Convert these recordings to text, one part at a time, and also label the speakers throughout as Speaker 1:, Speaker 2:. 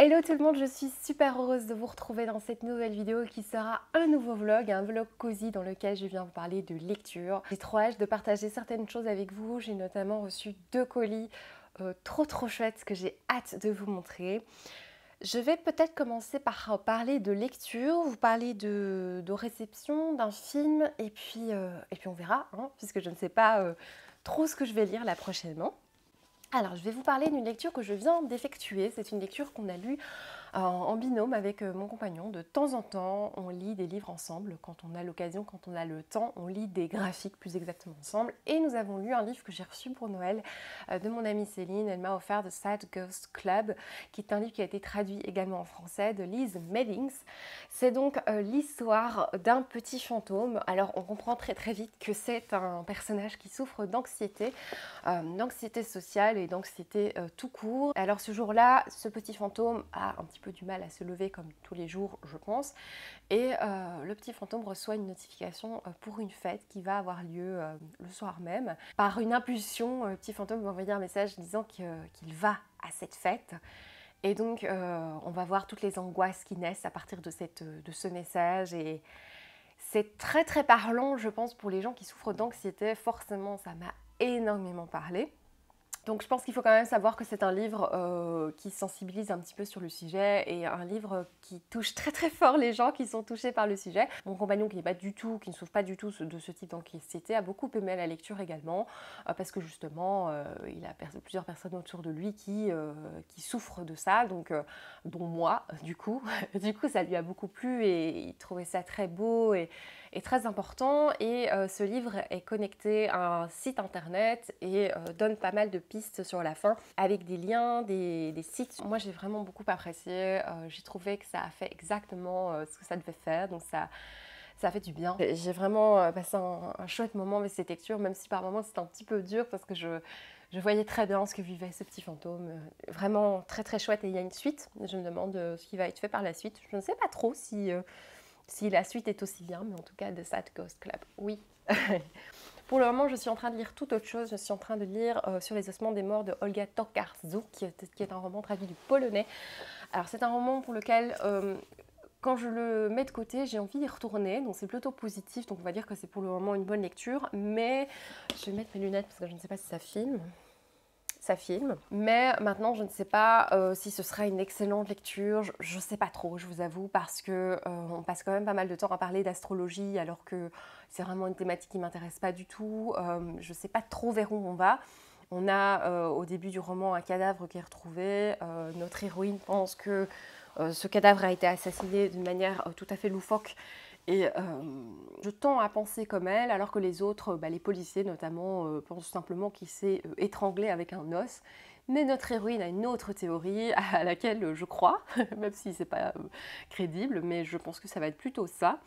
Speaker 1: Hello tout le monde, je suis super heureuse de vous retrouver dans cette nouvelle vidéo qui sera un nouveau vlog, un vlog cosy dans lequel je viens vous parler de lecture. J'ai trop hâte de partager certaines choses avec vous, j'ai notamment reçu 2 colis trop chouettes que j'ai hâte de vous montrer. Je vais peut-être commencer par parler de lecture, vous parler de réception d'un film et puis on verra, hein, puisque je ne sais pas trop ce que je vais lire là prochainement. Alors, je vais vous parler d'une lecture que je viens d'effectuer. C'est une lecture qu'on a lue en binôme avec mon compagnon. De temps en temps, on lit des livres ensemble. Quand on a l'occasion, quand on a le temps, on lit des graphiques plus exactement ensemble. Et nous avons lu un livre que j'ai reçu pour Noël de mon amie Céline. Elle m'a offert The Sad Ghost Club, qui est un livre qui a été traduit également en français de Lise Meddings. C'est donc l'histoire d'un petit fantôme. Alors, on comprend très vite que c'est un personnage qui souffre d'anxiété sociale et d'anxiété tout court. Alors ce jour-là, ce petit fantôme a un petit peu du mal à se lever comme tous les jours, je pense. Et le petit fantôme reçoit une notification pour une fête qui va avoir lieu le soir même. Par une impulsion, le petit fantôme va envoyer un message disant qu'il va à cette fête. Et donc, on va voir toutes les angoisses qui naissent à partir de ce message. Et c'est très parlant, je pense, pour les gens qui souffrent d'anxiété. Forcément, ça m'a énormément parlé. Donc je pense qu'il faut quand même savoir que c'est un livre qui sensibilise un petit peu sur le sujet et un livre qui touche très fort les gens qui sont touchés par le sujet. Mon compagnon qui ne souffre pas du tout de ce type d'anxiété a beaucoup aimé la lecture également parce que justement il a plusieurs personnes autour de lui qui souffrent de ça, donc dont moi du coup. Du coup ça lui a beaucoup plu et il trouvait ça très beau et très important. Et ce livre est connecté à un site internet et donne pas mal de pistes sur la fin avec des liens, des sites. Moi j'ai vraiment beaucoup apprécié, j'ai trouvé que ça a fait exactement ce que ça devait faire, donc ça a fait du bien. J'ai vraiment passé un chouette moment avec cette lecture, même si par moments c'était un petit peu dur parce que je voyais très bien ce que vivait ce petit fantôme. Vraiment très chouette. Et il y a une suite, je me demande ce qui va être fait par la suite. Je ne sais pas trop si la suite est aussi bien, mais en tout cas de Sad Ghost Club, oui. Pour le moment, je suis en train de lire toute autre chose. Je suis en train de lire Sur les ossements des morts de Olga Tokarczuk, qui est un roman traduit du polonais. Alors c'est un roman pour lequel, quand je le mets de côté, j'ai envie d'y retourner, donc c'est plutôt positif, donc on va dire que c'est pour le moment une bonne lecture, mais je vais mettre mes lunettes parce que je ne sais pas si ça filme. Mais maintenant je ne sais pas si ce sera une excellente lecture, je ne sais pas trop, je vous avoue, parce que on passe quand même pas mal de temps à parler d'astrologie alors que c'est vraiment une thématique qui ne m'intéresse pas du tout. Je ne sais pas trop vers où on va. On a au début du roman un cadavre qui est retrouvé. Notre héroïne pense que ce cadavre a été assassiné d'une manière tout à fait loufoque. Et je tends à penser comme elle, alors que les autres, les policiers notamment, pensent simplement qu'il s'est étranglé avec un os. Mais notre héroïne a une autre théorie à laquelle je crois, même si c'est pas crédible, mais je pense que ça va être plutôt ça.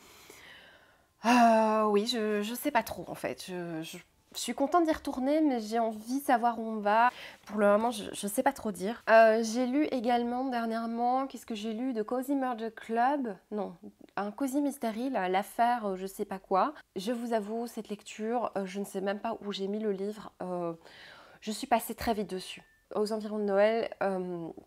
Speaker 1: Oui, je sais pas trop en fait. Je suis contente d'y retourner, mais j'ai envie de savoir où on va. Pour le moment, je sais pas trop dire. J'ai lu également dernièrement, qu'est-ce que j'ai lu? De Cozy Murder Club. Non, un Cozy Mystery, l'affaire je sais pas quoi. Je vous avoue, cette lecture, je ne sais même pas où j'ai mis le livre. Je suis passée très vite dessus. Aux environs de Noël,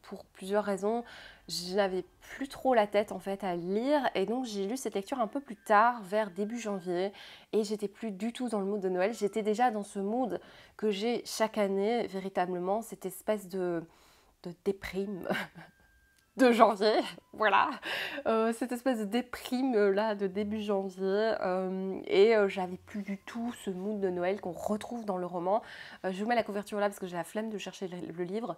Speaker 1: pour plusieurs raisons, je n'avais plus trop la tête en fait à lire et donc j'ai lu cette lecture un peu plus tard, vers début janvier, et j'étais plus du tout dans le mood de Noël. J'étais déjà dans ce mood que j'ai chaque année, véritablement, cette espèce de déprime de janvier, voilà, cette espèce de déprime là de début janvier, et j'avais plus du tout ce mood de Noël qu'on retrouve dans le roman. Je vous mets la couverture là parce que j'ai la flemme de chercher le livre.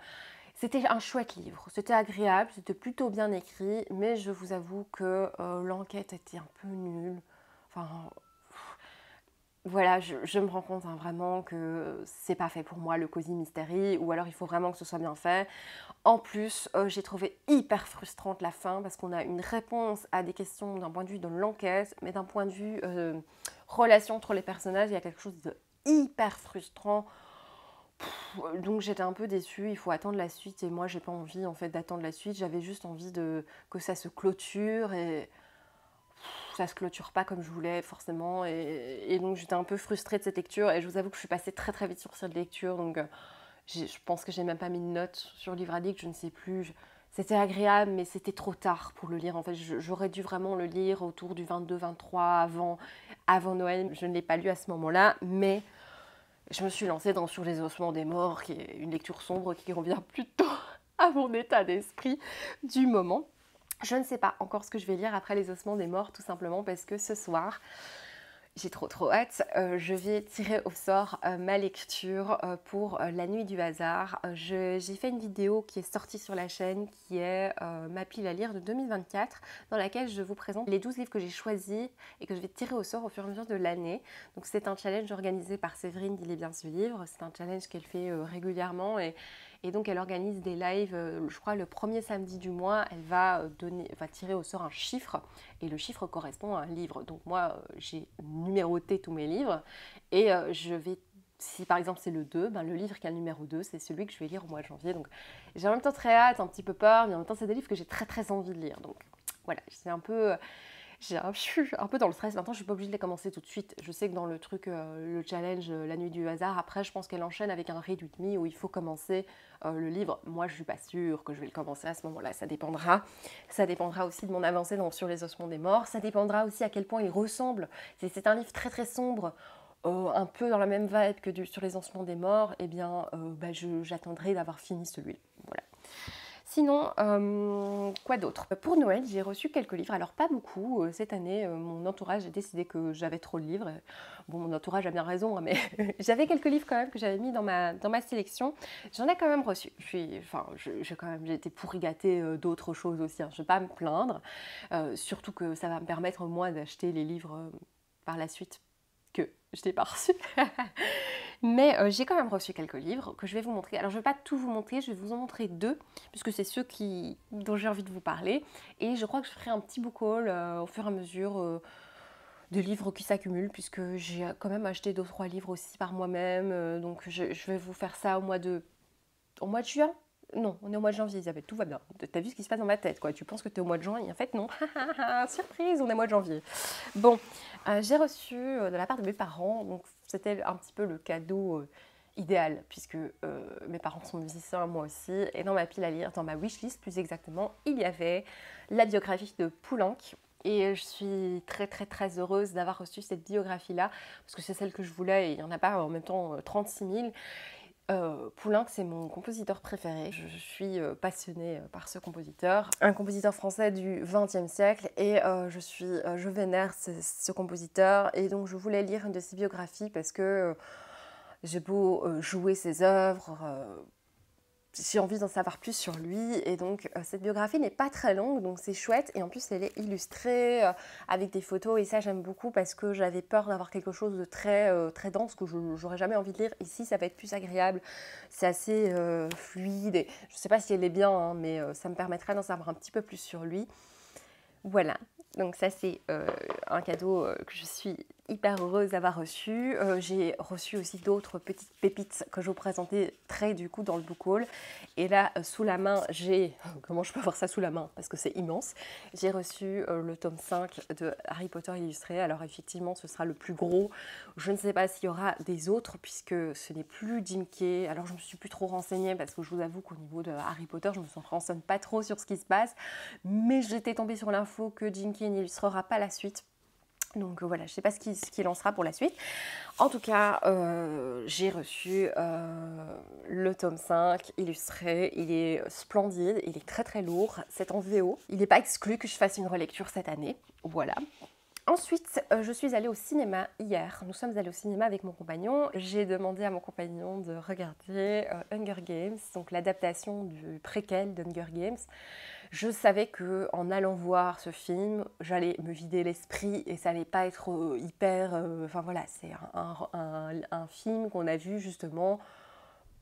Speaker 1: C'était un chouette livre, c'était agréable, c'était plutôt bien écrit, mais je vous avoue que l'enquête était un peu nulle. Enfin, voilà, je me rends compte vraiment que c'est pas fait pour moi le Cozy Mystery, ou alors il faut vraiment que ce soit bien fait. En plus, j'ai trouvé hyper frustrante la fin parce qu'on a une réponse à des questions d'un point de vue de l'enquête, mais d'un point de vue relation entre les personnages, il y a quelque chose de hyper frustrant. Donc j'étais un peu déçue, il faut attendre la suite et moi j'ai pas envie en fait d'attendre la suite, j'avais juste envie que ça se clôture et ça se clôture pas comme je voulais forcément, et donc j'étais un peu frustrée de cette lecture et je vous avoue que je suis passée très vite sur cette lecture, donc je pense que j'ai même pas mis de note sur Livradict, je ne sais plus, C'était agréable, mais c'était trop tard pour le lire. En fait, j'aurais dû vraiment le lire autour du 22-23, avant Noël. Je ne l'ai pas lu à ce moment-là, mais je me suis lancée dans Sur les ossements des morts, qui est une lecture sombre qui revient plutôt à mon état d'esprit du moment. Je ne sais pas encore ce que je vais lire après les ossements des morts, tout simplement parce que ce soir, j'ai trop hâte, je vais tirer au sort ma lecture pour la nuit du hasard. J'ai fait une vidéo qui est sortie sur la chaîne qui est ma pile à lire de 2024 dans laquelle je vous présente les 12 livres que j'ai choisis et que je vais tirer au sort au fur et à mesure de l'année. Donc c'est un challenge organisé par Séverine d'Il est bien ce livre. C'est un challenge qu'elle fait régulièrement et donc elle organise des lives, je crois le premier samedi du mois, elle va tirer au sort un chiffre et le chiffre correspond à un livre. Donc moi j'ai numéroté tous mes livres et je vais, si par exemple c'est le 2, ben le livre qui a le numéro 2, c'est celui que je vais lire au mois de janvier. Donc j'ai en même temps très hâte, un petit peu peur, mais en même temps c'est des livres que j'ai très envie de lire. Donc voilà, c'est un peu... je suis un peu dans le stress. Maintenant, je suis pas obligée de les commencer tout de suite. Je sais que dans le truc, le challenge, la nuit du hasard, après, je pense qu'elle enchaîne avec un read with me où il faut commencer le livre. Moi, je suis pas sûre que je vais le commencer à ce moment-là. Ça dépendra. Ça dépendra aussi de mon avancée Sur les ossements des morts. Ça dépendra aussi à quel point il ressemble. C'est un livre très sombre. Un peu dans la même vibe que Sur les ossements des morts. Eh bien, j'attendrai d'avoir fini celui-là. Voilà. Sinon, quoi d'autre? Pour Noël, j'ai reçu quelques livres. Alors pas beaucoup. Cette année, mon entourage a décidé que j'avais trop de livres. Bon, mon entourage a bien raison, hein, mais j'avais quelques livres quand même que j'avais mis dans ma sélection. J'en ai quand même reçu. J'ai été pourri gâtée d'autres choses aussi, hein. Je ne vais pas me plaindre. Surtout que ça va me permettre moi d'acheter les livres par la suite que je n'ai pas reçus. Mais j'ai quand même reçu quelques livres que je vais vous montrer. Alors je ne vais pas tout vous montrer, je vais vous en montrer 2, puisque c'est ceux dont j'ai envie de vous parler. Et je crois que je ferai un petit book haul au fur et à mesure de livres qui s'accumulent, puisque j'ai quand même acheté 2-3 livres aussi par moi-même. Donc je vais vous faire ça au mois de juin. Non, on est au mois de janvier, Isabelle, tout va bien. T'as vu ce qui se passe dans ma tête, quoi. Tu penses que t'es au mois de juin et en fait, non. Surprise, on est au mois de janvier. Bon, j'ai reçu de la part de mes parents, donc c'était un petit peu le cadeau idéal, puisque mes parents sont musiciens, moi aussi, et dans ma pile à lire, dans ma wishlist plus exactement, il y avait la biographie de Poulenc. Et je suis très heureuse d'avoir reçu cette biographie-là, parce que c'est celle que je voulais, et il n'y en a pas en même temps 36 000. Poulenc, c'est mon compositeur préféré. Je suis passionnée par ce compositeur, un compositeur français du XXe siècle, et je vénère ce compositeur, et donc je voulais lire une de ses biographies parce que j'ai beau jouer ses œuvres, j'ai envie d'en savoir plus sur lui, et donc cette biographie n'est pas très longue, donc c'est chouette, et en plus elle est illustrée avec des photos, et ça j'aime beaucoup parce que j'avais peur d'avoir quelque chose de très dense que j'aurais jamais envie de lire. Ici ça va être plus agréable, c'est assez fluide, et je ne sais pas si elle est bien, hein, mais ça me permettra d'en savoir un petit peu plus sur lui. Voilà, donc ça c'est un cadeau que je suis hyper heureuse d'avoir reçu. J'ai reçu aussi d'autres petites pépites que je vous présentais du coup dans le book haul. Et là, sous la main, j'ai... Comment je peux avoir ça sous la main? Parce que c'est immense. J'ai reçu le tome 5 de Harry Potter illustré. Alors effectivement, ce sera le plus gros. Je ne sais pas s'il y aura des autres puisque ce n'est plus Jim Kay. Alors je ne me suis plus trop renseignée parce que je vous avoue qu'au niveau de Harry Potter, je ne me renseigne pas trop sur ce qui se passe. Mais j'étais tombée sur l'info que Jim Kay n'illustrera pas la suite. Donc voilà, je ne sais pas ce qu'il en sera pour la suite. En tout cas, j'ai reçu le tome 5 illustré. Il est splendide, il est très lourd. C'est en VO. Il n'est pas exclu que je fasse une relecture cette année. Voilà. Ensuite, je suis allée au cinéma hier. Nous sommes allés au cinéma avec mon compagnon. J'ai demandé à mon compagnon de regarder Hunger Games, donc l'adaptation du préquel d'Hunger Games. Je savais qu'en allant voir ce film, j'allais me vider l'esprit et ça n'allait pas être hyper... Enfin voilà, c'est un film qu'on a vu justement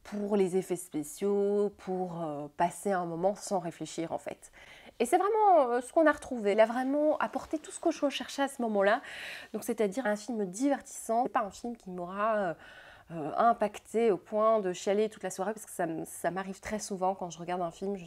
Speaker 1: pour les effets spéciaux, pour passer un moment sans réfléchir en fait. Et c'est vraiment ce qu'on a retrouvé. Il a vraiment apporté tout ce que je recherchais à ce moment-là. Donc c'est-à-dire un film divertissant. C'est pas un film qui m'aura impactée au point de chialer toute la soirée parce que ça m'arrive très souvent quand je regarde un film. Je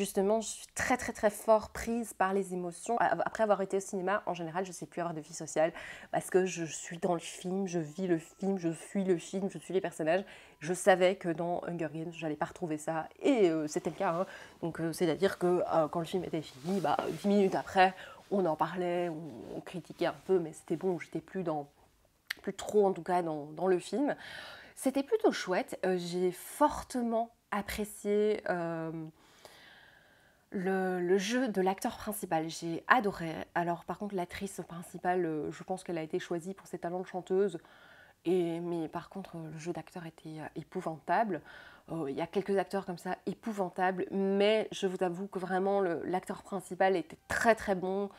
Speaker 1: suis très très très fort prise par les émotions. Après avoir été au cinéma, en général, je ne sais plus avoir de vie sociale parce que je suis dans le film, je vis le film, je suis le film, je suis les personnages. Je savais que dans Hunger Games, je n'allais pas retrouver ça et c'était le cas. Hein. Donc c'est-à-dire que quand le film était fini, 10 minutes après, on en parlait, on critiquait un peu, mais c'était bon, j'étais plus trop en tout cas dans le film. C'était plutôt chouette, j'ai fortement apprécié le jeu de l'acteur principal, j'ai adoré. Alors par contre l'actrice principale, je pense qu'elle a été choisie pour ses talents de chanteuse, mais par contre le jeu d'acteur était épouvantable. Il y a quelques acteurs comme ça épouvantables, mais je vous avoue que vraiment l'acteur principal était très très bon.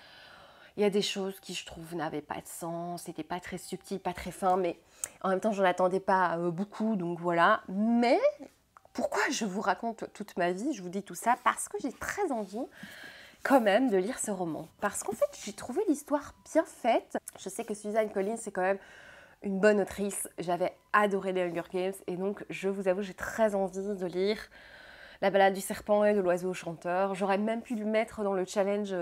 Speaker 1: Il y a des choses qui, je trouve, n'avaient pas de sens, c'était pas très subtil, pas très fin, mais en même temps, j'en attendais pas beaucoup, donc voilà. Mais pourquoi je vous raconte toute ma vie? Je vous dis tout ça parce que j'ai très envie quand même de lire ce roman. Parce qu'en fait, j'ai trouvé l'histoire bien faite. Je sais que Suzanne Collins, c'est quand même une bonne autrice. J'avais adoré les Hunger Games et donc, je vous avoue, j'ai très envie de lire La balade du serpent et de l'oiseau chanteur. J'aurais même pu le mettre dans le challenge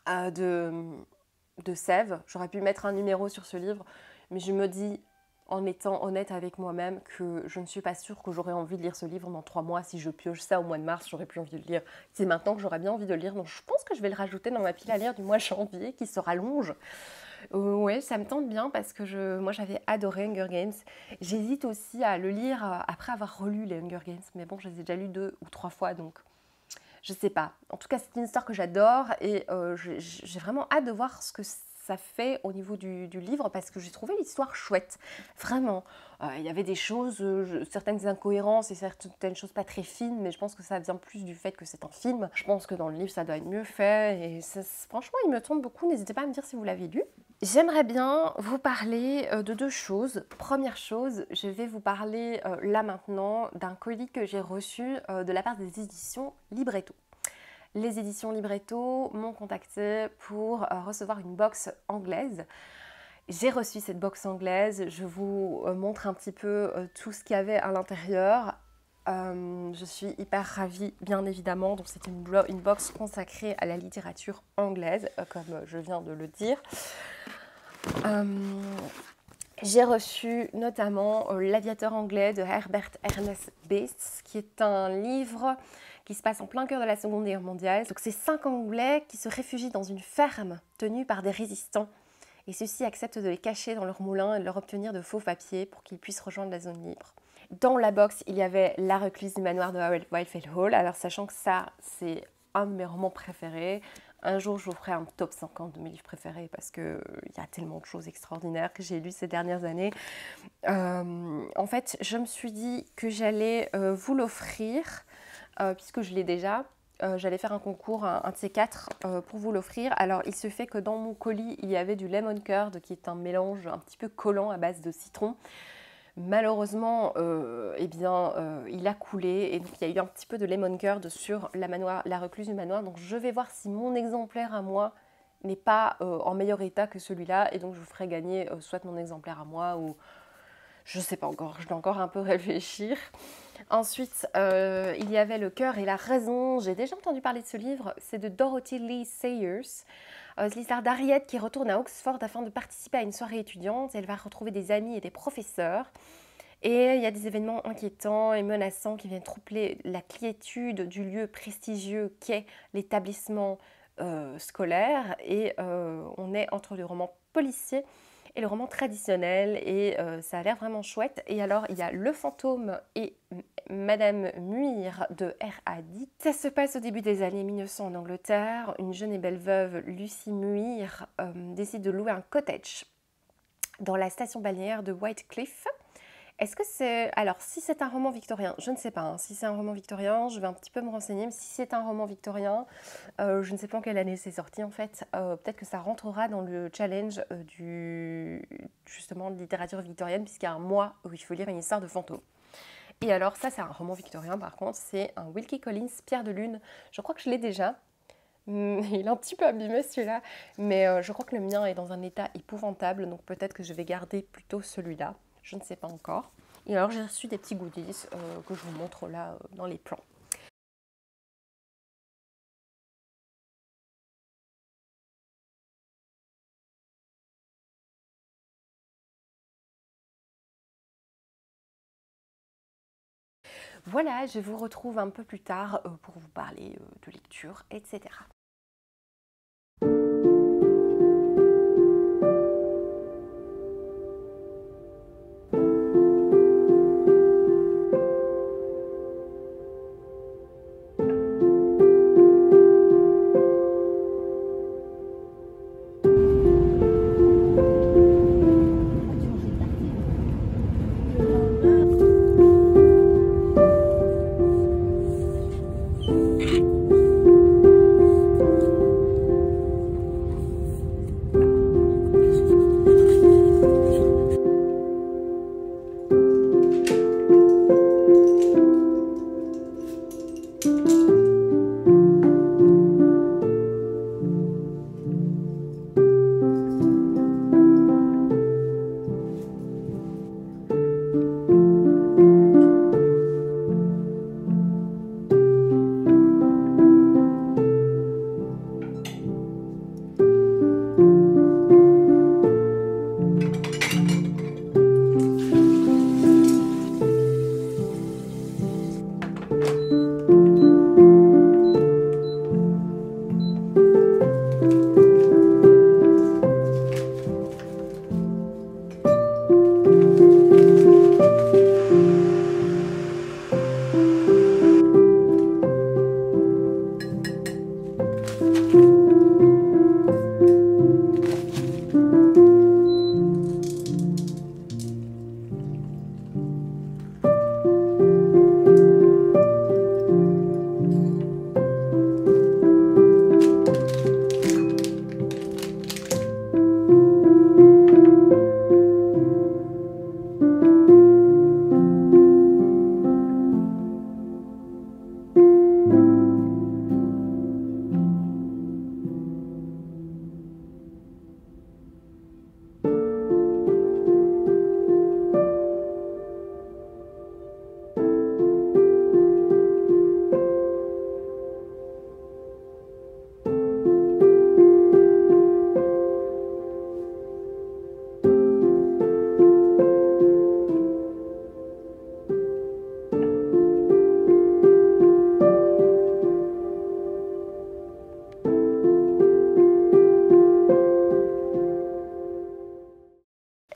Speaker 1: de Sèvres. J'aurais pu mettre un numéro sur ce livre, mais je me dis, en étant honnête avec moi-même, que je ne suis pas sûre que j'aurais envie de lire ce livre dans 3 mois. Si je pioche ça au mois de mars, j'aurais plus envie de le lire. C'est maintenant que j'aurais bien envie de le lire, donc je pense que je vais le rajouter dans ma pile à lire du mois de janvier, qui se rallonge. Ouais, ça me tente bien parce que moi j'avais adoré Hunger Games. J'hésite aussi à le lire après avoir relu les Hunger Games, mais bon, je les ai déjà lus 2 ou 3 fois, donc je sais pas. En tout cas, c'est une histoire que j'adore et j'ai vraiment hâte de voir ce que ça fait au niveau du livre parce que j'ai trouvé l'histoire chouette. Vraiment. Il y avait des choses, certaines incohérences et certaines choses pas très fines, mais je pense que ça vient plus du fait que c'est un film. Je pense que dans le livre, ça doit être mieux fait et ça, franchement, il me tente beaucoup. N'hésitez pas à me dire si vous l'avez lu. J'aimerais bien vous parler de 2 choses. Première chose, je vais vous parler là maintenant d'un colis que j'ai reçu de la part des éditions Libretto. Les éditions Libretto m'ont contacté pour recevoir une box anglaise. J'ai reçu cette box anglaise, je vous montre un petit peu tout ce qu'il y avait à l'intérieur. Je suis hyper ravie, bien évidemment. Donc c'est une box consacrée à la littérature anglaise, comme je viens de le dire. J'ai reçu notamment L'Aviateur anglais de Herbert Ernest Bates, qui est un livre qui se passe en plein cœur de la Seconde Guerre mondiale. Donc c'est 5 Anglais qui se réfugient dans une ferme tenue par des résistants. Et ceux-ci acceptent de les cacher dans leur moulin et de leur obtenir de faux papiers pour qu'ils puissent rejoindre la zone libre. Dans la box, il y avait La recluse du manoir de Wildfell Hall. Alors sachant que ça, c'est un de mes romans préférés. Un jour, je vous ferai un top 50 de mes livres préférés parce qu'il y a tellement de choses extraordinaires que j'ai lues ces dernières années. En fait, je me suis dit que j'allais vous l'offrir, puisque je l'ai déjà. J'allais faire un concours, un de ces 4, pour vous l'offrir. Alors, il se fait que dans mon colis, il y avait du lemon curd, qui est un mélange un petit peu collant à base de citron. Malheureusement, il a coulé et donc il y a eu un petit peu de lemon curd sur la recluse du manoir. Donc je vais voir si mon exemplaire à moi n'est pas en meilleur état que celui-là et donc je vous ferai gagner soit mon exemplaire à moi ou je ne sais pas encore, je dois encore un peu réfléchir. Ensuite, il y avait Le cœur et la raison. J'ai déjà entendu parler de ce livre, c'est de Dorothy Lee Sayers. C'est l'histoire d'Harriet qui retourne à Oxford afin de participer à une soirée étudiante. Elle va retrouver des amis et des professeurs. Et il y a des événements inquiétants et menaçants qui viennent troubler la quiétude du lieu prestigieux qu'est l'établissement scolaire. Et on est entre le roman policier et le roman traditionnel et ça a l'air vraiment chouette. Et alors il y a Le fantôme et Madame Muir de R.A. Dick. Ça se passe au début des années 1900 en Angleterre. Une jeune et belle veuve, Lucy Muir, décide de louer un cottage dans la station balnéaire de Whitecliff. Est-ce que c'est... Alors, si c'est un roman victorien, je ne sais pas. Hein. Si c'est un roman victorien, je vais un petit peu me renseigner. Mais si c'est un roman victorien, je ne sais pas en quelle année c'est sorti en fait. Peut-être que ça rentrera dans le challenge justement de littérature victorienne, puisqu'il y a un mois où il faut lire une histoire de fantôme. Et alors, ça, c'est un roman victorien par contre. C'est un Wilkie Collins, Pierre de Lune. Je crois que je l'ai déjà. Il est un petit peu abîmé celui-là, mais je crois que le mien est dans un état épouvantable, donc peut-être que je vais garder plutôt celui-là. Je ne sais pas encore. Et alors j'ai reçu des petits goodies que je vous montre là dans les plans. Voilà, je vous retrouve un peu plus tard pour vous parler de lecture, etc.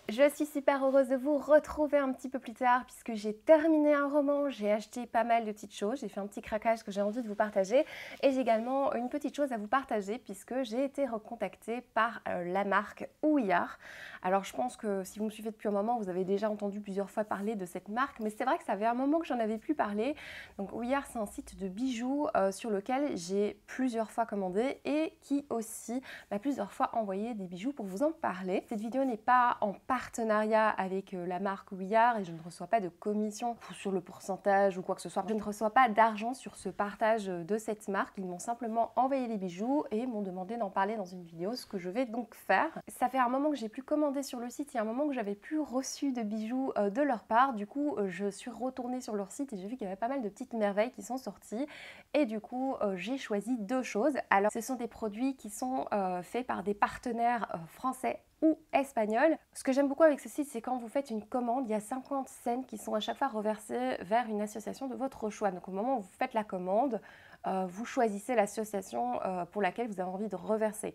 Speaker 1: Je suis super heureuse de vous retrouver un petit peu plus tard puisque j'ai terminé un roman, j'ai acheté pas mal de petites choses, j'ai fait un petit craquage que j'ai envie de vous partager et j'ai également une petite chose à vous partager puisque j'ai été recontactée par la marque Ouillard. Alors je pense que si vous me suivez depuis un moment, vous avez déjà entendu plusieurs fois parler de cette marque, mais c'est vrai que ça fait un moment que j'en avais plus parlé. Donc Ouillard, c'est un site de bijoux sur lequel j'ai plusieurs fois commandé et qui aussi m'a plusieurs fois envoyé des bijoux pour vous en parler. Cette vidéo n'est pas en partenariat avec la marque Ouillard et je ne reçois pas de commission sur le pourcentage ou quoi que ce soit. Je ne reçois pas d'argent sur ce partage de cette marque. Ils m'ont simplement envoyé les bijoux et m'ont demandé d'en parler dans une vidéo, ce que je vais donc faire. Ça fait un moment que j'ai plus commandé sur le site, il y a un moment que j'avais plus reçu de bijoux de leur part. Du coup, je suis retournée sur leur site et j'ai vu qu'il y avait pas mal de petites merveilles qui sont sorties. Et du coup, j'ai choisi deux choses. Alors, ce sont des produits qui sont faits par des partenaires français ou espagnol. Ce que j'aime beaucoup avec ce site, c'est quand vous faites une commande, il y a 50 cents qui sont à chaque fois reversés vers une association de votre choix. Donc au moment où vous faites la commande, vous choisissez l'association pour laquelle vous avez envie de reverser.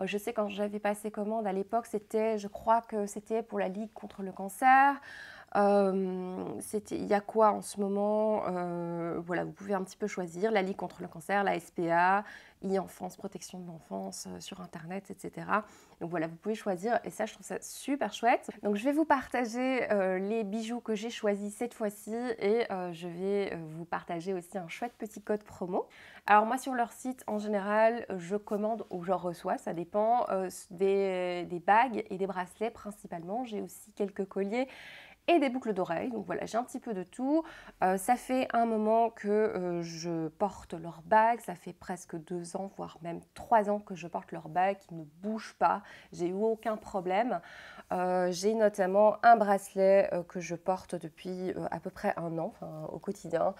Speaker 1: Je sais quand j'avais passé commande à l'époque, je crois que c'était pour la Ligue contre le cancer. Il y a quoi en ce moment voilà, vous pouvez un petit peu choisir la Ligue contre le cancer, la SPA, e-enfance, protection de l'enfance sur internet, etc. Donc voilà, vous pouvez choisir et ça je trouve ça super chouette. Donc je vais vous partager les bijoux que j'ai choisis cette fois-ci et je vais vous partager aussi un chouette petit code promo. Alors moi sur leur site en général je commande ou je reçois, ça dépend, des bagues et des bracelets principalement. J'ai aussi quelques colliers et des boucles d'oreilles. Donc voilà, j'ai un petit peu de tout. Ça fait un moment que je porte leur bague, ça fait presque 2 ans, voire même 3 ans que je porte leur bague, qui ne bouge pas, j'ai eu aucun problème. J'ai notamment un bracelet que je porte depuis à peu près 1 an, enfin, au quotidien,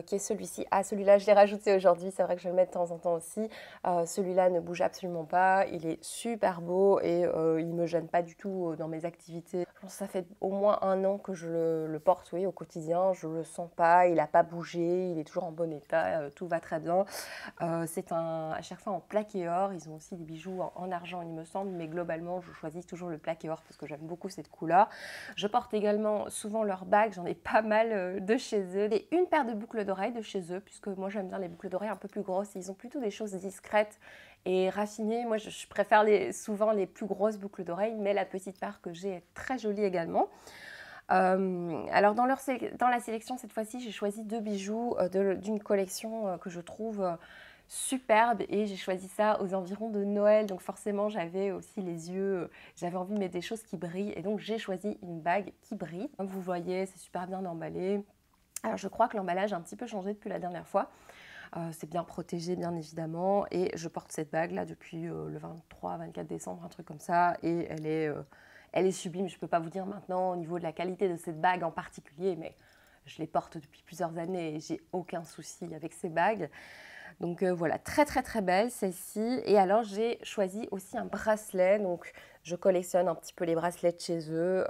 Speaker 1: qui est celui-ci. Ah, celui-là, je l'ai rajouté aujourd'hui, c'est vrai que je le mets de temps en temps aussi. Celui-là ne bouge absolument pas, il est super beau et il ne me gêne pas du tout dans mes activités. Je pense que ça fait au moins 1 an que je le porte, oui, au quotidien. Je ne le sens pas, il n'a pas bougé, il est toujours en bon état, tout va très bien. C'est à chaque fois en plaqué or. Ils ont aussi des bijoux en argent, il me semble, mais globalement, je choisis toujours le plaqué or parce que j'aime beaucoup cette couleur. Je porte également souvent leurs bagues, j'en ai pas mal de chez eux. Et une paire de boucles d'oreilles de chez eux, puisque moi j'aime bien les boucles d'oreilles un peu plus grosses. Ils ont plutôt des choses discrètes et raffinées. Moi, je préfère souvent les plus grosses boucles d'oreilles, mais la petite paire que j'ai est très jolie également. Alors dans la sélection cette fois-ci, j'ai choisi 2 bijoux d'une collection que je trouve superbe et j'ai choisi ça aux environs de Noël, donc forcément j'avais aussi les yeux, j'avais envie de mettre des choses qui brillent et donc j'ai choisi une bague qui brille. Comme vous voyez, c'est super bien emballé. Alors je crois que l'emballage a un petit peu changé depuis la dernière fois. C'est bien protégé bien évidemment et je porte cette bague là depuis le 23-24 décembre, un truc comme ça, et elle est sublime. Je ne peux pas vous dire maintenant au niveau de la qualité de cette bague en particulier, mais je les porte depuis plusieurs années et j'ai aucun souci avec ces bagues. Donc voilà, très très très belle celle-ci. Et alors j'ai choisi aussi un bracelet, donc je collectionne un petit peu les bracelets de chez eux.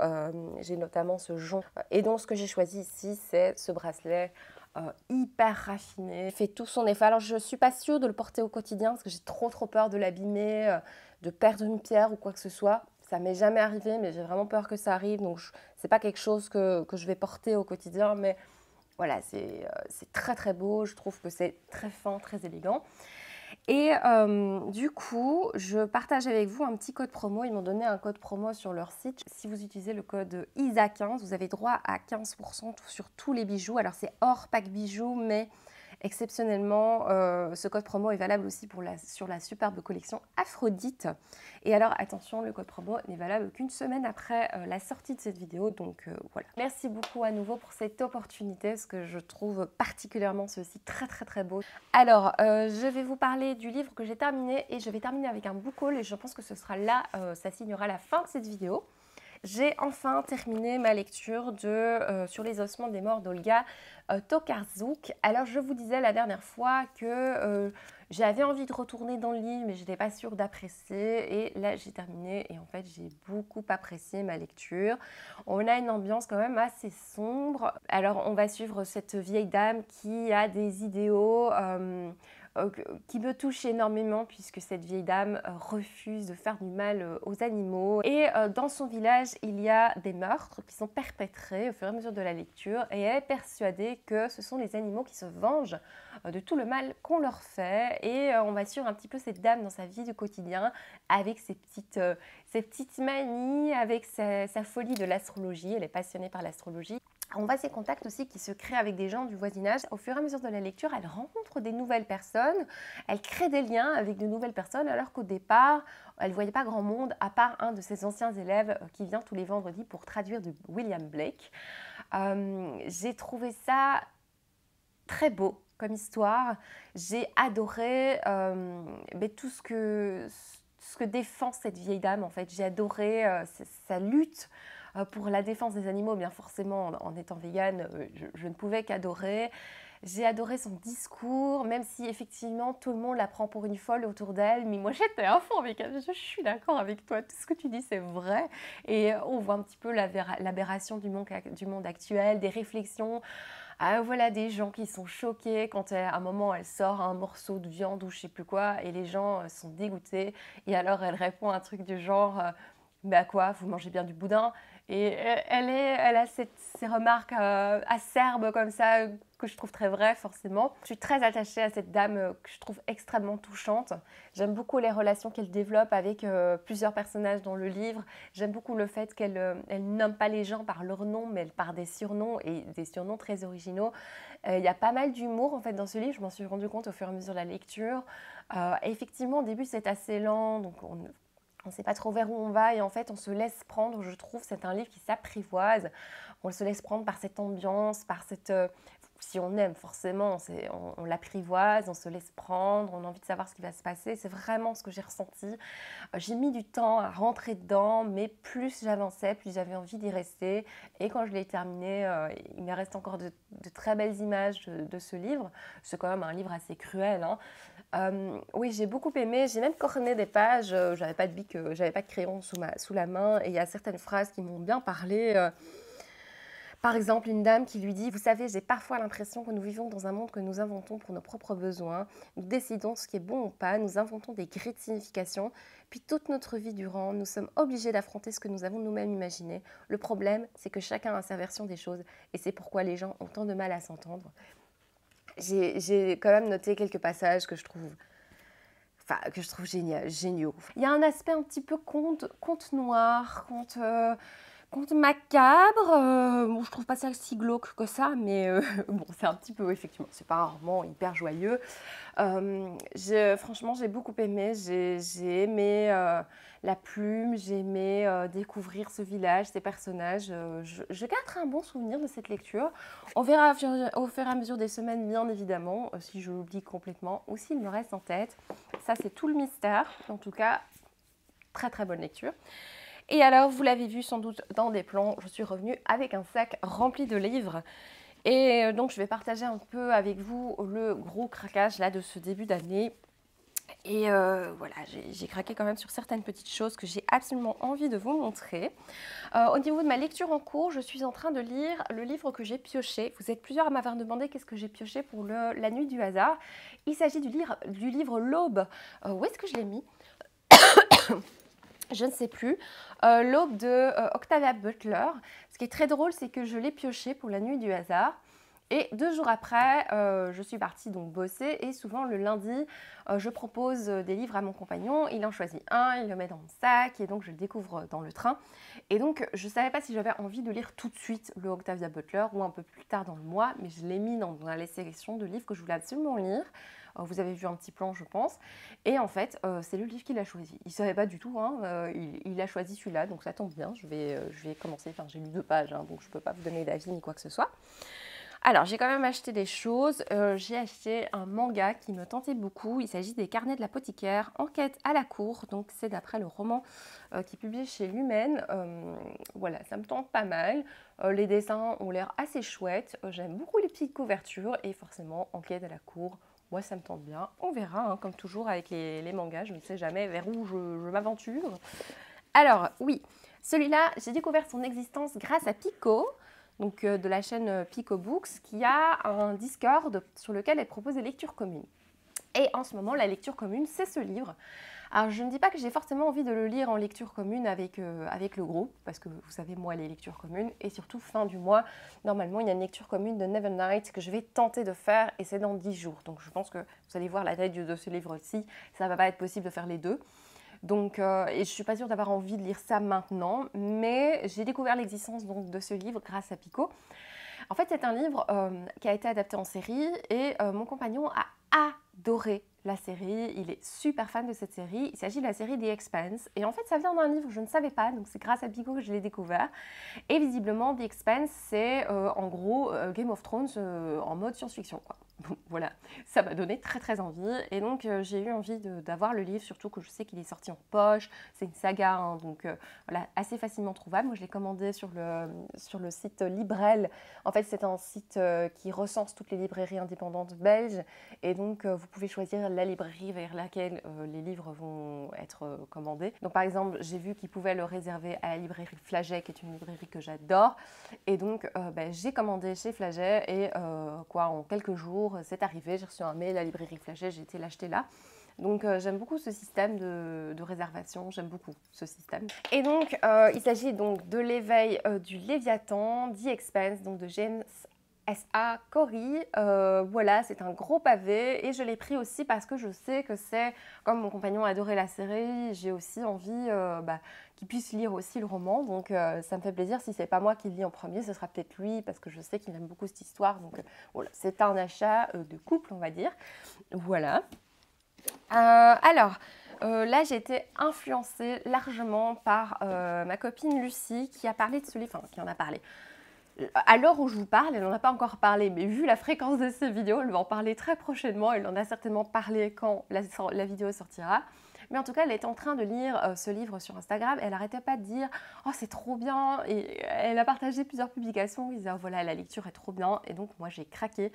Speaker 1: J'ai notamment ce jonc. Et donc ce que j'ai choisi ici, c'est ce bracelet hyper raffiné, il fait tout son effet. Alors je ne suis pas sûre de le porter au quotidien parce que j'ai trop peur de l'abîmer, de perdre une pierre ou quoi que ce soit. Ça m'est jamais arrivé, mais j'ai vraiment peur que ça arrive. Donc c'est pas quelque chose que je vais porter au quotidien, mais voilà, c'est très très beau, je trouve que c'est très fin, très élégant. Et du coup, je partage avec vous un petit code promo. Ils m'ont donné un code promo sur leur site. Si vous utilisez le code ISA15, vous avez droit à 15% sur tous les bijoux. Alors c'est hors pack bijoux, mais exceptionnellement, ce code promo est valable aussi sur la superbe collection Aphrodite. Et alors attention, le code promo n'est valable qu'une semaine après la sortie de cette vidéo. Donc voilà. Merci beaucoup à nouveau pour cette opportunité, parce que je trouve particulièrement ceci très très très beau. Alors, je vais vous parler du livre que j'ai terminé et je vais terminer avec un book haul et je pense que ce sera là, ça signera la fin de cette vidéo. J'ai enfin terminé ma lecture sur les ossements des morts d'Olga Tokarczuk. Alors je vous disais la dernière fois que j'avais envie de retourner dans le livre mais je n'étais pas sûre d'apprécier et là j'ai terminé et en fait j'ai beaucoup apprécié ma lecture. On a une ambiance quand même assez sombre. Alors on va suivre cette vieille dame qui a des idéaux qui me touche énormément puisque cette vieille dame refuse de faire du mal aux animaux. Et dans son village, il y a des meurtres qui sont perpétrés au fur et à mesure de la lecture et elle est persuadée que ce sont les animaux qui se vengent de tout le mal qu'on leur fait. Et on va suivre un petit peu cette dame dans sa vie du quotidien avec ses petites manies, avec sa folie de l'astrologie. Elle est passionnée par l'astrologie. On voit ces contacts aussi qui se créent avec des gens du voisinage. Au fur et à mesure de la lecture, elle rencontre des nouvelles personnes, elle crée des liens avec de nouvelles personnes, alors qu'au départ, elle ne voyait pas grand monde, à part un de ses anciens élèves qui vient tous les vendredis pour traduire de William Blake. J'ai trouvé ça très beau comme histoire. J'ai adoré tout ce que défend cette vieille dame, en fait. J'ai adoré sa lutte pour la défense des animaux. Bien forcément, en étant végane, je ne pouvais qu'adorer. J'ai adoré son discours, même si effectivement tout le monde la prend pour une folle autour d'elle. Mais moi j'étais à fond avec elle, je suis d'accord avec toi, tout ce que tu dis c'est vrai. Et on voit un petit peu l'aberration du monde actuel, des réflexions. Voilà des gens qui sont choqués quand à un moment elle sort un morceau de viande ou je sais plus quoi et les gens sont dégoûtés. Et alors elle répond un truc du genre mais à quoi, vous mangez bien du boudin? Et elle a ces remarques acerbes comme ça que je trouve très vraies forcément. Je suis très attachée à cette dame que je trouve extrêmement touchante. J'aime beaucoup les relations qu'elle développe avec plusieurs personnages dans le livre. J'aime beaucoup le fait qu'elle nomme pas les gens par leur nom mais par des surnoms et des surnoms très originaux. Il y a pas mal d'humour en fait dans ce livre, je m'en suis rendu compte au fur et à mesure de la lecture. Effectivement au début c'est assez lent, donc on ne sait pas trop vers où on va et en fait on se laisse prendre, je trouve. C'est un livre qui s'apprivoise. on se laisse prendre par cette ambiance, par cette... si on aime, forcément, on l'apprivoise, on se laisse prendre, on a envie de savoir ce qui va se passer. C'est vraiment ce que j'ai ressenti. J'ai mis du temps à rentrer dedans, mais plus j'avançais, plus j'avais envie d'y rester. Et quand je l'ai terminé, il me reste encore de très belles images de ce livre. C'est quand même un livre assez cruel, hein. Oui, j'ai beaucoup aimé. J'ai même corné des pages. J'avais pas de bic, j'avais pas de crayon sous la main. Et il y a certaines phrases qui m'ont bien parlé. Par exemple, une dame qui lui dit « Vous savez, j'ai parfois l'impression que nous vivons dans un monde que nous inventons pour nos propres besoins. Nous décidons ce qui est bon ou pas, nous inventons des grilles de signification. Puis toute notre vie durant, nous sommes obligés d'affronter ce que nous avons nous-mêmes imaginé. Le problème, c'est que chacun a sa version des choses et c'est pourquoi les gens ont tant de mal à s'entendre. » J'ai quand même noté quelques passages que je trouve géniaux. Il y a un aspect un petit peu conte noir, conte macabre. Bon, je trouve pas ça si glauque que ça, mais bon, c'est un petit peu, effectivement, c'est pas un roman hyper joyeux. Franchement, j'ai beaucoup aimé. J'ai aimé la plume, j'ai aimé découvrir ce village, ces personnages. Je garderai un bon souvenir de cette lecture. On verra au fur et à mesure des semaines, bien évidemment, si je l'oublie complètement ou s'il me reste en tête. Ça, c'est tout le mystère. En tout cas, très très bonne lecture. Et alors, vous l'avez vu sans doute dans des plans, je suis revenue avec un sac rempli de livres. Et donc, je vais partager un peu avec vous le gros craquage là, de ce début d'année. Et voilà, j'ai craqué quand même sur certaines petites choses que j'ai absolument envie de vous montrer. Au niveau de ma lecture en cours, je suis en train de lire le livre que j'ai pioché. Vous êtes plusieurs à m'avoir demandé qu'est-ce que j'ai pioché pour la nuit du hasard. Il s'agit du livre L'Aube. Où est-ce que je l'ai mis? Je ne sais plus, L'Aube de Octavia Butler. Ce qui est très drôle, c'est que je l'ai pioché pour la nuit du hasard. Et 2 jours après, je suis partie donc bosser et souvent le lundi, je propose des livres à mon compagnon. Il en choisit un, il le met dans mon sac et donc je le découvre dans le train. Et donc, je ne savais pas si j'avais envie de lire tout de suite le Octavia Butler ou un peu plus tard dans le mois, mais je l'ai mis dans la sélection de livres que je voulais absolument lire. Vous avez vu un petit plan, je pense. Et en fait, c'est le livre qu'il a choisi. Il ne savait pas du tout, hein, il a choisi celui-là, donc ça tombe bien. Je vais commencer, enfin j'ai lu 2 pages, hein, donc je ne peux pas vous donner d'avis ni quoi que ce soit. Alors, j'ai quand même acheté des choses. J'ai acheté un manga qui me tentait beaucoup. Il s'agit des Carnets de l'apothicaire, Enquête à la cour. Donc, c'est d'après le roman qui est publié chez Lumen. Voilà, ça me tente pas mal. Les dessins ont l'air assez chouettes. J'aime beaucoup les petites couvertures et forcément, Enquête à la cour. Moi, ça me tente bien. On verra, hein, comme toujours avec les mangas. Je ne sais jamais vers où je m'aventure. Alors, oui, celui-là, j'ai découvert son existence grâce à Pico. Donc de la chaîne Pico Books, qui a un Discord sur lequel elle propose des lectures communes. Et en ce moment, la lecture commune, c'est ce livre. Alors, je ne dis pas que j'ai forcément envie de le lire en lecture commune avec le groupe, parce que vous savez, moi, les lectures communes, et surtout fin du mois, normalement, il y a une lecture commune de Nevernight que je vais tenter de faire, et c'est dans 10 jours. Donc, je pense que vous allez voir la taille de ce livre-ci, ça ne va pas être possible de faire les deux. Donc, et je ne suis pas sûre d'avoir envie de lire ça maintenant, mais j'ai découvert l'existence de ce livre grâce à Pico. En fait, c'est un livre qui a été adapté en série et mon compagnon a adoré la série. Il est super fan de cette série. Il s'agit de la série The Expanse. Et en fait, ça vient d'un livre que je ne savais pas, donc c'est grâce à Pico que je l'ai découvert. Et visiblement, The Expanse, c'est en gros Game of Thrones en mode science-fiction, quoi. Voilà, ça m'a donné très très envie et donc j'ai eu envie d'avoir le livre, surtout que je sais qu'il est sorti en poche, c'est une saga, hein, donc voilà, assez facilement trouvable. Moi je l'ai commandé sur le site Librel. En fait c'est un site qui recense toutes les librairies indépendantes belges et donc vous pouvez choisir la librairie vers laquelle les livres vont être commandés. Donc par exemple j'ai vu qu'ils pouvaient le réserver à la librairie Flagey, qui est une librairie que j'adore, et donc j'ai commandé chez Flagey et en quelques jours c'est arrivé, j'ai reçu un mail à la librairie Flagey, j'ai été l'acheter là. Donc j'aime beaucoup ce système de réservation, j'aime beaucoup ce système. Et donc il s'agit donc de l'éveil du Léviathan, The Expanse, donc de James S.A. Corey. Voilà, c'est un gros pavé et je l'ai pris aussi parce que je sais que c'est, comme mon compagnon a adoré la série, j'ai aussi envie qu'il puisse lire aussi le roman. Donc ça me fait plaisir, si c'est pas moi qui le lis en premier, ce sera peut-être lui parce que je sais qu'il aime beaucoup cette histoire. Donc voilà, c'est un achat de couple, on va dire. Voilà. Là, j'ai été influencée largement par ma copine Lucie qui a parlé de ce livre, enfin qui en a parlé. À l'heure où je vous parle, elle n'en a pas encore parlé, mais vu la fréquence de ces vidéos, elle va en parler très prochainement. Elle en a certainement parlé quand la vidéo sortira. Mais en tout cas, elle est en train de lire ce livre sur Instagram. Elle n'arrêtait pas de dire « Oh, c'est trop bien !» Et elle a partagé plusieurs publications. Elle disait « Oh, voilà, la lecture est trop bien !» Et donc, moi, j'ai craqué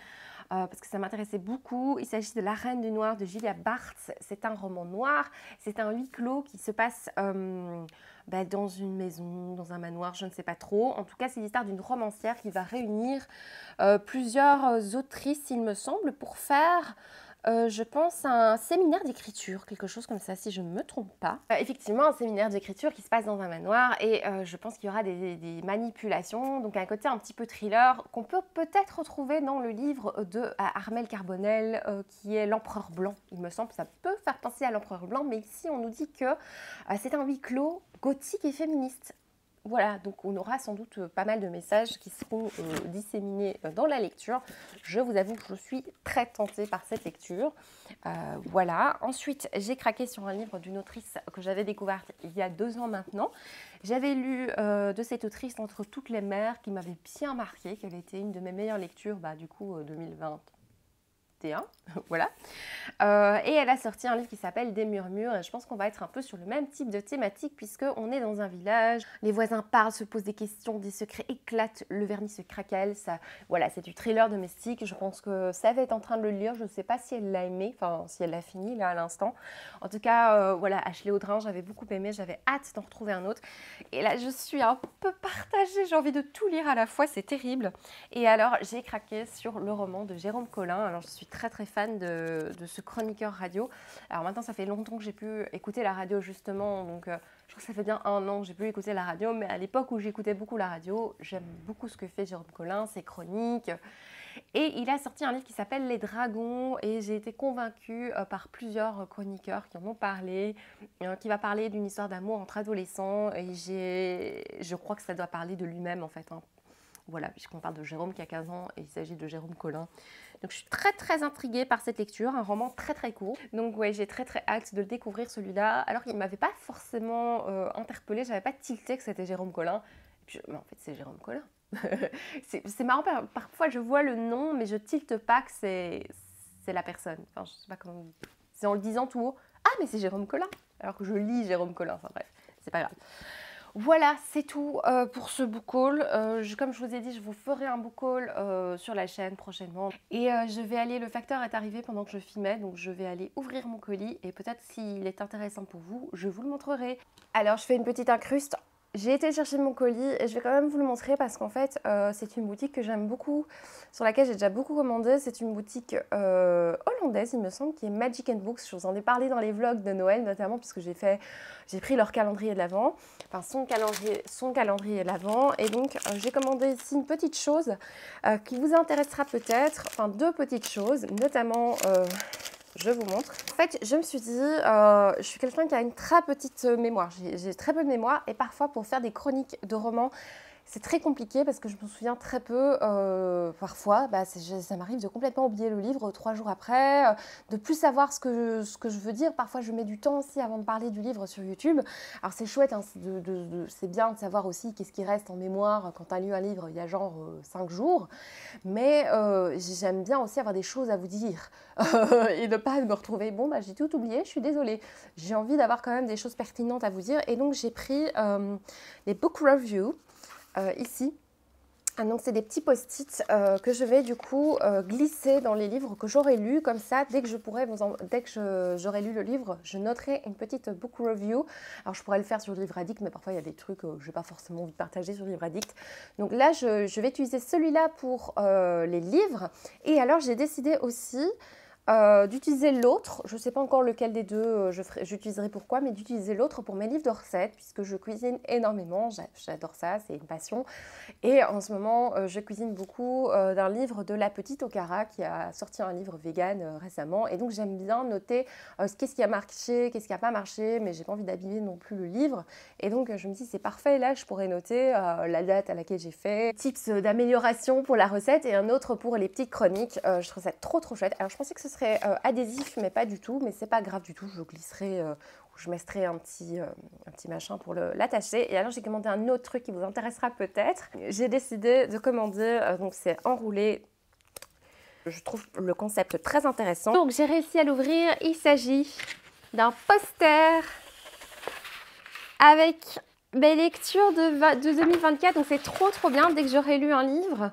Speaker 1: parce que ça m'intéressait beaucoup. Il s'agit de La Reine du Noir de Julia Barthes. C'est un roman noir. C'est un huis clos qui se passe dans une maison, dans un manoir, je ne sais pas trop. En tout cas, c'est l'histoire d'une romancière qui va réunir plusieurs autrices, il me semble, pour faire... je pense un séminaire d'écriture, quelque chose comme ça, si je ne me trompe pas. Effectivement, un séminaire d'écriture qui se passe dans un manoir et je pense qu'il y aura des manipulations, donc un côté un petit peu thriller qu'on peut peut-être retrouver dans le livre de Armelle Carbonell qui est L'Empereur Blanc, il me semble. Ça peut faire penser à L'Empereur Blanc, mais ici on nous dit que c'est un huis clos gothique et féministe. Voilà, donc on aura sans doute pas mal de messages qui seront disséminés dans la lecture. Je vous avoue que je suis très tentée par cette lecture. Voilà. Ensuite, j'ai craqué sur un livre d'une autrice que j'avais découverte il y a 2 ans maintenant. J'avais lu de cette autrice Entre toutes les mers qui m'avait bien marqué, qu'elle était une de mes meilleures lectures, du coup 2020. Voilà. Et elle a sorti un livre qui s'appelle Des murmures et je pense qu'on va être un peu sur le même type de thématique puisqu'on est dans un village, les voisins parlent, se posent des questions, des secrets éclatent, le vernis se craquelle, ça, voilà, c'est du thriller domestique. Je pense que Sève est en train de le lire, je ne sais pas si elle l'a aimé, enfin si elle l'a fini là à l'instant. En tout cas, voilà, Ashley Audrin, j'avais beaucoup aimé, j'avais hâte d'en retrouver un autre. Et là, je suis un peu partagée, j'ai envie de tout lire à la fois, c'est terrible. Et alors, j'ai craqué sur le roman de Jérôme Collin. Alors, je suis très fan de ce chroniqueur radio. Alors maintenant, ça fait longtemps que j'ai pu écouter la radio justement, donc je crois que ça fait bien 1 an que j'ai pu écouter la radio, mais à l'époque où j'écoutais beaucoup la radio, j'aime beaucoup ce que fait Jérôme Collin, ses chroniques. Et il a sorti un livre qui s'appelle Les Dragons et j'ai été convaincue par plusieurs chroniqueurs qui en ont parlé, qui va parler d'une histoire d'amour entre adolescents et je crois que ça doit parler de lui-même en fait. Voilà, puisqu'on parle de Jérôme qui a 15 ans et il s'agit de Jérôme Collin. Donc je suis très intriguée par cette lecture, un roman très court. Donc ouais, j'ai très hâte de le découvrir celui-là, alors qu'il ne m'avait pas forcément interpellée, j'avais pas tilté que c'était Jérôme Collin. Et puis, mais en fait c'est Jérôme Collin. c'est marrant, parfois je vois le nom, mais je tilte pas que c'est la personne. Enfin, je sais pas comment... C'est en le disant tout haut, ah mais c'est Jérôme Collin, alors que je lis Jérôme Collin, enfin bref, c'est pas grave. Voilà, c'est tout pour ce book haul. Comme je vous ai dit, je vous ferai un book haul sur la chaîne prochainement. Et je vais aller, le facteur est arrivé pendant que je filmais, donc je vais aller ouvrir mon colis et peut-être s'il est intéressant pour vous, je vous le montrerai. Alors, je fais une petite incruste. J'ai été chercher mon colis et je vais quand même vous le montrer parce qu'en fait, c'est une boutique que j'aime beaucoup, sur laquelle j'ai déjà beaucoup commandé. C'est une boutique hollandaise, il me semble, qui est Magic & Books. Je vous en ai parlé dans les vlogs de Noël, notamment, puisque j'ai pris leur calendrier de l'Avent, enfin son calendrier de l'Avent. Et donc, j'ai commandé ici une petite chose qui vous intéressera peut-être, enfin 2 petites choses, notamment... je vous montre. En fait, je me suis dit, je suis quelqu'un qui a une très petite mémoire. J'ai très peu de mémoire et parfois pour faire des chroniques de romans, c'est très compliqué parce que je me souviens très peu. Parfois, ça m'arrive de complètement oublier le livre 3 jours après, de plus savoir ce que je veux dire. Parfois, je mets du temps aussi avant de parler du livre sur YouTube. Alors, c'est chouette, hein, c'est bien de savoir aussi qu'est-ce qui reste en mémoire quand tu as lu un livre il y a genre 5 jours. Mais j'aime bien aussi avoir des choses à vous dire et ne pas me retrouver, bon, j'ai tout oublié, je suis désolée. J'ai envie d'avoir quand même des choses pertinentes à vous dire. Et donc, j'ai pris les book reviews. Ici. Donc c'est des petits post-it que je vais du coup glisser dans les livres que j'aurai lus, comme ça dès que j'aurai lu le livre, je noterai une petite book review. Alors je pourrais le faire sur Livre Addict, mais parfois il y a des trucs que je n'ai pas forcément envie de partager sur Livre Addict. Donc là je vais utiliser celui-là pour les livres. Et alors j'ai décidé aussi d'utiliser l'autre, je ne sais pas encore lequel des deux j'utiliserai pourquoi, mais d'utiliser l'autre pour mes livres de recettes, puisque je cuisine énormément, j'adore ça, c'est une passion. Et en ce moment, je cuisine beaucoup d'un livre de La Petite Okara, qui a sorti un livre vegan récemment. Et donc, j'aime bien noter qu'est-ce qui a marché, qu'est-ce qui n'a pas marché, mais j'ai pas envie d'abîmer non plus le livre. Et donc, je me dis, c'est parfait, là, je pourrais noter la date à laquelle j'ai fait, tips d'amélioration pour la recette, et un autre pour les petites chroniques. Je trouve ça trop chouette. Alors, je pensais que ce serait adhésif, mais pas du tout, mais c'est pas grave du tout, je glisserai je mettrai un petit machin pour l'attacher. Et alors j'ai commandé un autre truc qui vous intéressera peut-être. J'ai décidé de commander, donc c'est enroulé. Je trouve le concept très intéressant. Donc j'ai réussi à l'ouvrir. Il s'agit d'un poster avec mes lectures de 2024. Donc c'est trop bien. Dès que j'aurai lu un livre,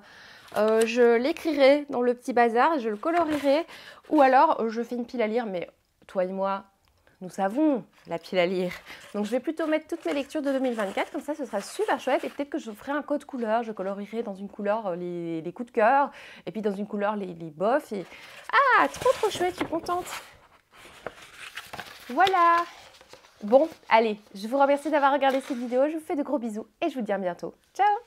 Speaker 1: je l'écrirai dans le petit bazar, je le colorierai. Ou alors je fais une pile à lire, mais toi et moi, nous savons la pile à lire. Donc je vais plutôt mettre toutes mes lectures de 2024, comme ça ce sera super chouette. Et peut-être que je ferai un code couleur, je colorierai dans une couleur les coups de cœur, et puis dans une couleur les bofs. Et... Ah, trop chouette, je suis contente. Voilà. Bon, allez, je vous remercie d'avoir regardé cette vidéo, je vous fais de gros bisous et je vous dis à bientôt. Ciao!